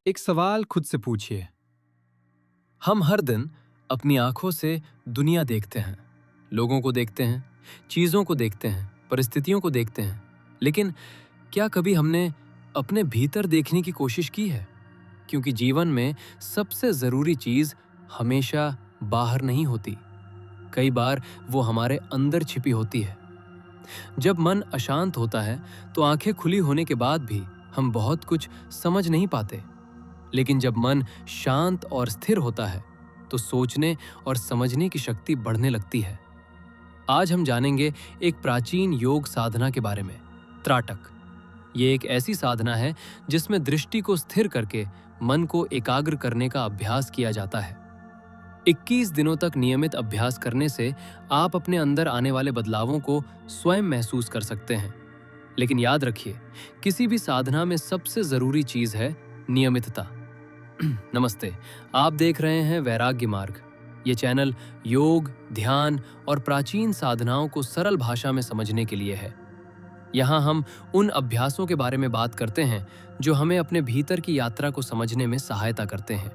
एक सवाल खुद से पूछिए। हम हर दिन अपनी आंखों से दुनिया देखते हैं, लोगों को देखते हैं, चीजों को देखते हैं, परिस्थितियों को देखते हैं। लेकिन क्या कभी हमने अपने भीतर देखने की कोशिश की है? क्योंकि जीवन में सबसे जरूरी चीज हमेशा बाहर नहीं होती। कई बार वो हमारे अंदर छिपी होती है। जब मन अशांत होता है तो आंखें खुली होने के बाद भी हम बहुत कुछ समझ नहीं पाते। लेकिन जब मन शांत और स्थिर होता है तो सोचने और समझने की शक्ति बढ़ने लगती है। आज हम जानेंगे एक प्राचीन योग साधना के बारे में, त्राटक। ये एक ऐसी साधना है जिसमें दृष्टि को स्थिर करके मन को एकाग्र करने का अभ्यास किया जाता है। 21 दिनों तक नियमित अभ्यास करने से आप अपने अंदर आने वाले बदलावों को स्वयं महसूस कर सकते हैं। लेकिन याद रखिए, किसी भी साधना में सबसे जरूरी चीज है नियमितता। नमस्ते, आप देख रहे हैं वैराग्य मार्ग। ये चैनल योग, ध्यान और प्राचीन साधनाओं को सरल भाषा में समझने के लिए है। यहाँ हम उन अभ्यासों के बारे में बात करते हैं जो हमें अपने भीतर की यात्रा को समझने में सहायता करते हैं।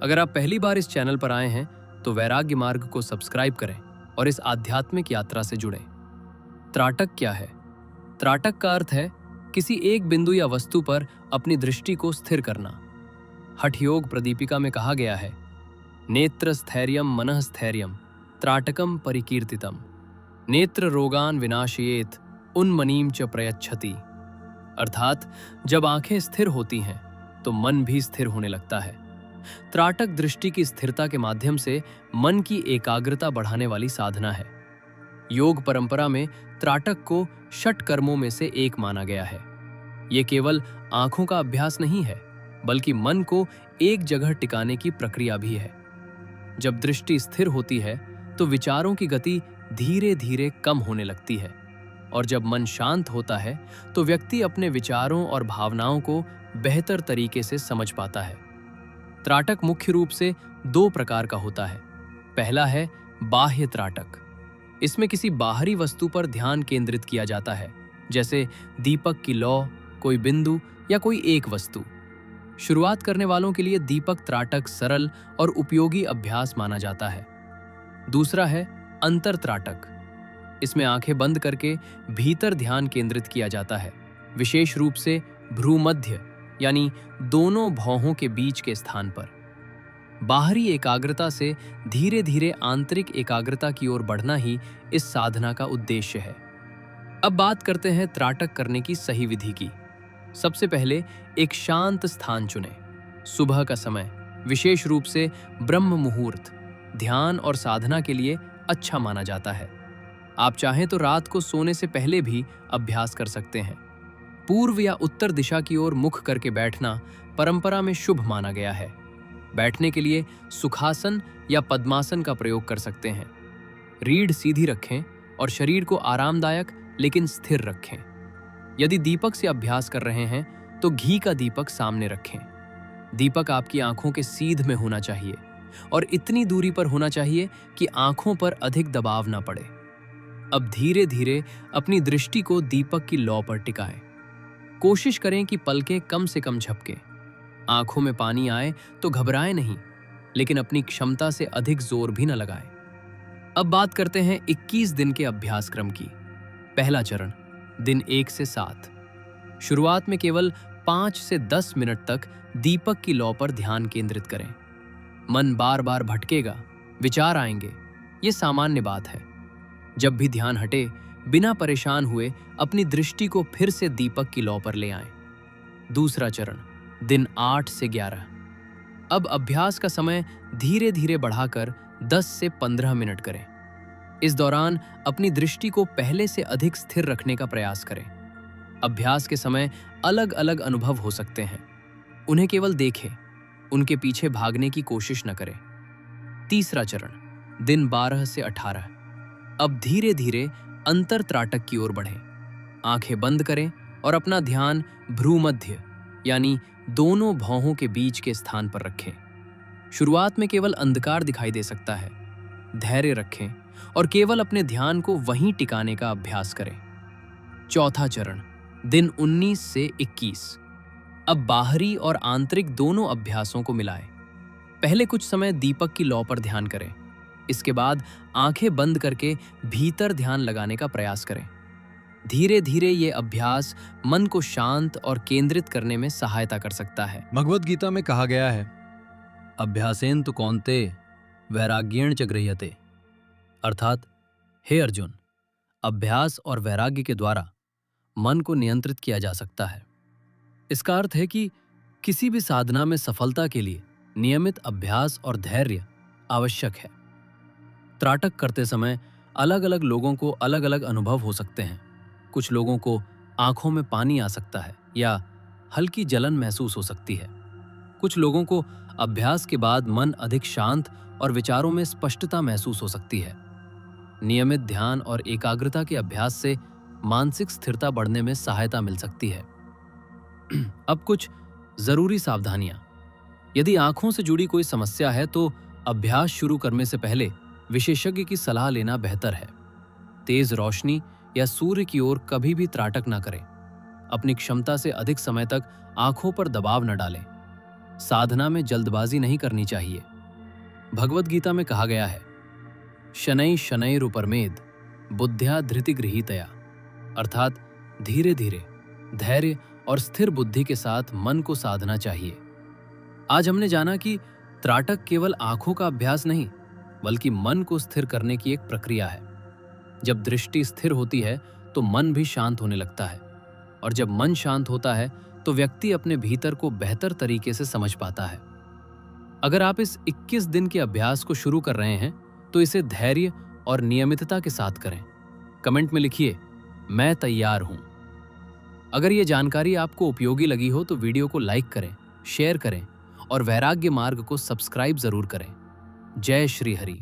अगर आप पहली बार इस चैनल पर आए हैं तो वैराग्य मार्ग को सब्सक्राइब करें और इस आध्यात्मिक यात्रा से जुड़ें। त्राटक क्या है? त्राटक का अर्थ है किसी एक बिंदु या वस्तु पर अपनी दृष्टि को स्थिर करना। हठ योग प्रदीपिका में कहा गया है, नेत्र स्थैर्यम मनः स्थैर्यम त्राटकम परिकीर्तितम, नेत्र रोगान विनाशयेत उन्मनीम च प्रयच्छति। अर्थात जब आंखें स्थिर होती हैं तो मन भी स्थिर होने लगता है। त्राटक दृष्टि की स्थिरता के माध्यम से मन की एकाग्रता बढ़ाने वाली साधना है। योग परंपरा में त्राटक को षट कर्मों में से एक माना गया है। ये केवल आंखों का अभ्यास नहीं है, बल्कि मन को एक जगह टिकाने की प्रक्रिया भी है। जब दृष्टि स्थिर होती है तो विचारों की गति धीरे धीरे कम होने लगती है, और जब मन शांत होता है तो व्यक्ति अपने विचारों और भावनाओं को बेहतर तरीके से समझ पाता है। त्राटक मुख्य रूप से दो प्रकार का होता है। पहला है बाह्य त्राटक। इसमें किसी बाहरी वस्तु पर ध्यान केंद्रित किया जाता है, जैसे दीपक की लौ, कोई बिंदु या कोई एक वस्तु। शुरुआत करने वालों के लिए दीपक त्राटक सरल और उपयोगी अभ्यास माना जाता है। दूसरा है अंतर त्राटक। इसमें आंखें बंद करके भीतर ध्यान केंद्रित किया जाता है, विशेष रूप से भ्रूमध्य यानी दोनों भौहों के बीच के स्थान पर। बाहरी एकाग्रता से धीरे धीरे आंतरिक एकाग्रता की ओर बढ़ना ही इस साधना का उद्देश्य है। अब बात करते हैं त्राटक करने की सही विधि की। सबसे पहले एक शांत स्थान चुनें। सुबह का समय, विशेष रूप से ब्रह्म मुहूर्त, ध्यान और साधना के लिए अच्छा माना जाता है। आप चाहें तो रात को सोने से पहले भी अभ्यास कर सकते हैं। पूर्व या उत्तर दिशा की ओर मुख करके बैठना परंपरा में शुभ माना गया है। बैठने के लिए सुखासन या पद्मासन का प्रयोग कर सकते हैं। रीढ़ सीधी रखें और शरीर को आरामदायक लेकिन स्थिर रखें। यदि दीपक से अभ्यास कर रहे हैं तो घी का दीपक सामने रखें। दीपक आपकी आंखों के सीध में होना चाहिए और इतनी दूरी पर होना चाहिए कि आंखों पर अधिक दबाव ना पड़े। अब धीरे धीरे अपनी दृष्टि को दीपक की लौ पर टिकाएं। कोशिश करें कि पलकें कम से कम झपकें। आंखों में पानी आए तो घबराएं नहीं, लेकिन अपनी क्षमता से अधिक जोर भी न लगाएं। अब बात करते हैं 21 दिन के अभ्यास क्रम की। पहला चरण, दिन 1 से 7। शुरुआत में केवल 5 से 10 मिनट तक दीपक की लौ पर ध्यान केंद्रित करें। मन बार बार भटकेगा, विचार आएंगे, ये सामान्य बात है। जब भी ध्यान हटे, बिना परेशान हुए अपनी दृष्टि को फिर से दीपक की लौ पर ले आएं। दूसरा चरण, दिन 8 से 11। अब अभ्यास का समय धीरे धीरे बढ़ाकर 10 से 15 मिनट करें। इस दौरान अपनी दृष्टि को पहले से अधिक स्थिर रखने का प्रयास करें। अभ्यास के समय अलग अलग अनुभव हो सकते हैं, उन्हें केवल देखें, उनके पीछे भागने की कोशिश न करें। तीसरा चरण, दिन 12 से 18। अब धीरे धीरे अंतर त्राटक की ओर बढ़ें। आंखें बंद करें और अपना ध्यान भ्रूमध्य यानी दोनों भौहों के बीच के स्थान पर रखें। शुरुआत में केवल अंधकार दिखाई दे सकता है। धैर्य रखें और केवल अपने ध्यान को वहीं टिकाने का अभ्यास करें। चौथा चरण, दिन 19 से 21। अब बाहरी और आंतरिक दोनों अभ्यासों को मिलाएं। पहले कुछ समय दीपक की लौ पर ध्यान करें। इसके बाद आंखें बंद करके भीतर ध्यान लगाने का प्रयास करें। धीरे धीरे ये अभ्यास मन को शांत और केंद्रित करने में सहायता कर सकता है। भगवद गीता में कहा गया है, अभ्यासेन तु कौन्ते वैराग्येण च गृह्यते, अर्थात हे अर्जुन, अभ्यास और वैराग्य के द्वारा मन को नियंत्रित किया जा सकता है। इसका अर्थ है कि किसी भी साधना में सफलता के लिए नियमित अभ्यास और धैर्य आवश्यक है। त्राटक करते समय अलग अलग लोगों को अलग अलग अनुभव हो सकते हैं। कुछ लोगों को आंखों में पानी आ सकता है या हल्की जलन महसूस हो सकती है। कुछ लोगों को अभ्यास के बाद मन अधिक शांत और विचारों में स्पष्टता महसूस हो सकती है। नियमित ध्यान और एकाग्रता के अभ्यास से मानसिक स्थिरता बढ़ने में सहायता मिल सकती है। अब कुछ जरूरी सावधानियां। यदि आंखों से जुड़ी कोई समस्या है तो अभ्यास शुरू करने से पहले विशेषज्ञ की सलाह लेना बेहतर है। तेज रोशनी या सूर्य की ओर कभी भी त्राटक न करें। अपनी क्षमता से अधिक समय तक आंखों पर दबाव न डालें। साधना में जल्दबाजी नहीं करनी चाहिए। भगवद गीता में कहा गया है, शनै शनैरुपरमेद बुद्ध्या धृतिगृहीतया, अर्थात धीरे धीरे धैर्य और स्थिर बुद्धि के साथ मन को साधना चाहिए। आज हमने जाना कि त्राटक केवल आंखों का अभ्यास नहीं, बल्कि मन को स्थिर करने की एक प्रक्रिया है। जब दृष्टि स्थिर होती है तो मन भी शांत होने लगता है, और जब मन शांत होता है तो व्यक्ति अपने भीतर को बेहतर तरीके से समझ पाता है। अगर आप इस 21 दिन के अभ्यास को शुरू कर रहे हैं तो इसे धैर्य और नियमितता के साथ करें। कमेंट में लिखिए, मैं तैयार हूं। अगर ये जानकारी आपको उपयोगी लगी हो तो वीडियो को लाइक करें, शेयर करें और वैराग्य मार्ग को सब्सक्राइब जरूर करें। जय श्री हरि।